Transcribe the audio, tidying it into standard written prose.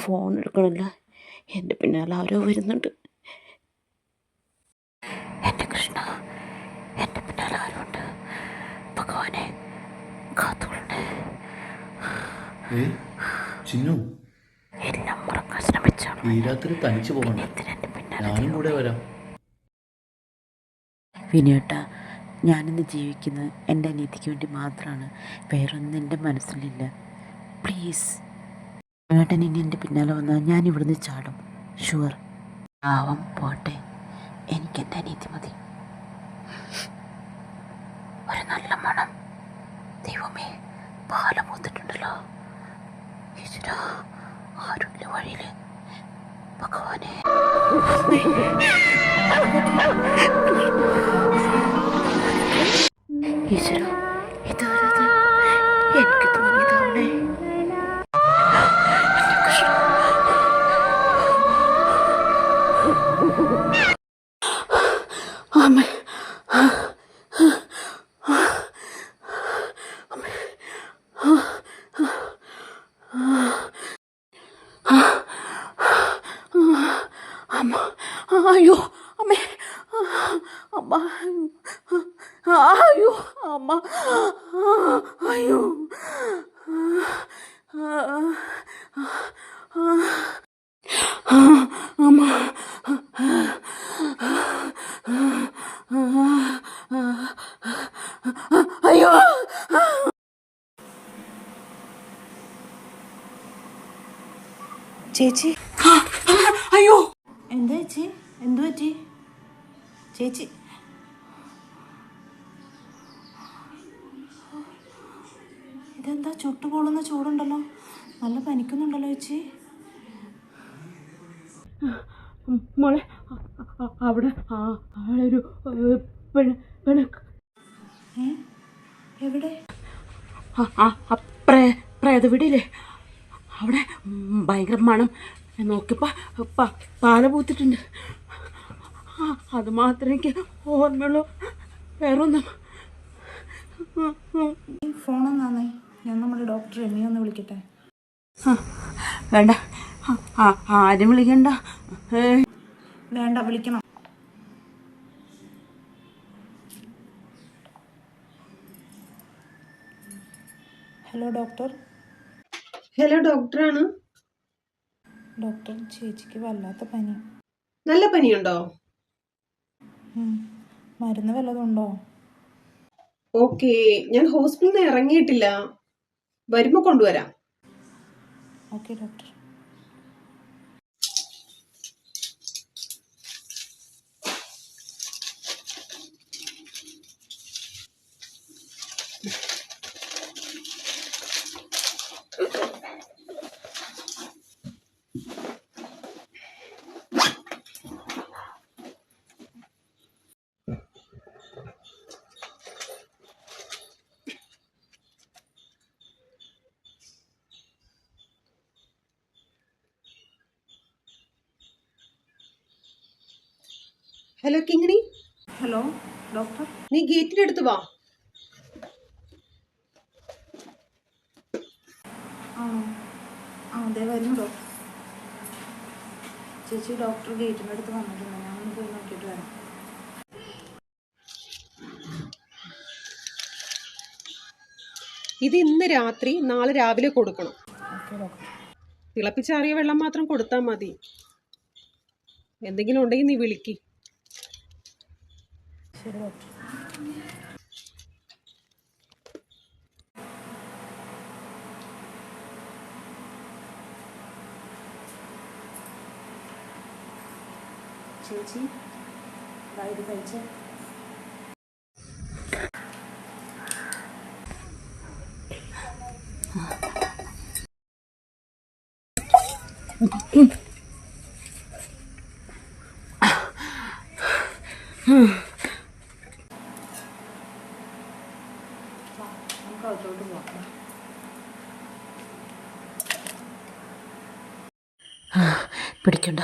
Phone എടുക്കണില്ല. എൻ്റെ പിന്നാലെ ആരോ വരുന്നുണ്ട്. എൻ്റെ കൃഷ്ണ, എൻ്റെ പിന്നാലെ ആരുണ്ട്. ഭഗവാനെ കാത്തുകൊള്ളണേ. എല്ലാം മറക്കാൻ ശ്രമിച്ചാണ്. ഈ രാത്രി തനിച്ചു പോകണം, ഞാനും കൂടെ വരാം. വിനേട്ട, ഞാനിന്ന് ജീവിക്കുന്നത് എൻ്റെ അനിയത്തിക്ക് വേണ്ടി മാത്രമാണ്. വേറൊന്നും എൻ്റെ മനസ്സിലില്ല. പ്ലീസ് ഏട്ടൻ ഇനി എൻ്റെ പിന്നാലെ വന്നാൽ ഞാൻ ഇവിടുന്ന് ചാടും. ഷുവർ. പാവം പോട്ടെ, എനിക്കെൻ്റെ അനിയത്തി മതി. ഒരു നല്ല മണം. ദൈവമേ, പാല പൂത്തിട്ടുണ്ടല്ലോ. ഈശ്വര, ആരുമില്ല വഴിയിൽ. ഭഗവാനെ, ഈശ്വര, ഇതാരത്? എനിക്ക് തോന്നിയതാവണേ. അമ്മ, അമ്മ, അയ്യോ അമ്മേ, അമ്മ, അയ്യോ അമ്മ, അയ്യോ അമ്മ, അയ്യോ. ചേച്ചി, അയ്യോ, എന്താ ചേച്ചി? എന്തു പറ്റി ചേച്ചി? ഇതെന്താ ചുട്ടുപൊള്ളുന്ന ചൂടുണ്ടല്ലോ, നല്ല പനിക്കുന്നുണ്ടല്ലോ ചേച്ചി. മോളെ, അവിടെ ഒരു എവിടെ? പ്രേതവിടില്ലേ, അവിടെ ഭയങ്കര മണം. നോക്കിയപ്പോൾ പാല പൂത്തിട്ടുണ്ട്. അത് മാത്രമേ എനിക്ക് ഓർമ്മയുള്ളൂ, വേറൊന്നും. ഫോണൊന്നാന്നേ, ഞാൻ നമ്മുടെ ഡോക്ടർ രമ്യ ഒന്ന് വിളിക്കട്ടെ? വേണ്ട, ആരും വിളിക്കണ്ട. വേണ്ട, വിളിക്കണം. Hello doctor. ഹലോ, ഡോക്ടറാണ്. ഡോക്ടർ, ചേച്ചിക്ക് വല്ലാത്ത പനി. നല്ല പനിയുണ്ടോ? മരുന്ന് വല്ലതും ഉണ്ടോ? ഓക്കെ, ഞാൻ ഹോസ്പിറ്റലിൽ നിന്ന് ഇറങ്ങിയിട്ടില്ല, വരുമ്പോ കൊണ്ടുവരാം. Okay doctor. Hello Kingini. Hello doctor. നീ ഗേറ്റിന്റെ അടുത്ത് വാ. ആണോ? അതെ, വരുന്നു ഡോക്ടർ. ചേച്ചി, ഡോക്ടർ ഗേറ്റിൻ്റെ അടുത്ത് വന്നിട്ടുണ്ട്, ഞാനൊന്ന് പോയി നോക്കിയിട്ട് വരാം. ഇത് ഇന്ന് രാത്രി, നാളെ രാവിലെ കൊടുക്കണം. Okay doctor. തിളപ്പിച്ചാറിയ വെള്ളം മാത്രം കൊടുത്താൽ മതി. എന്തെങ്കിലും ഉണ്ടെങ്കിൽ നീ വിളിക്ക്. ശരി ഡോക്ടർ. ചേച്ചി, ഇത് കഴിച്ചേ. നമുക്ക് അകത്തോട്ട് പോകാം. പിടിക്കണ്ട,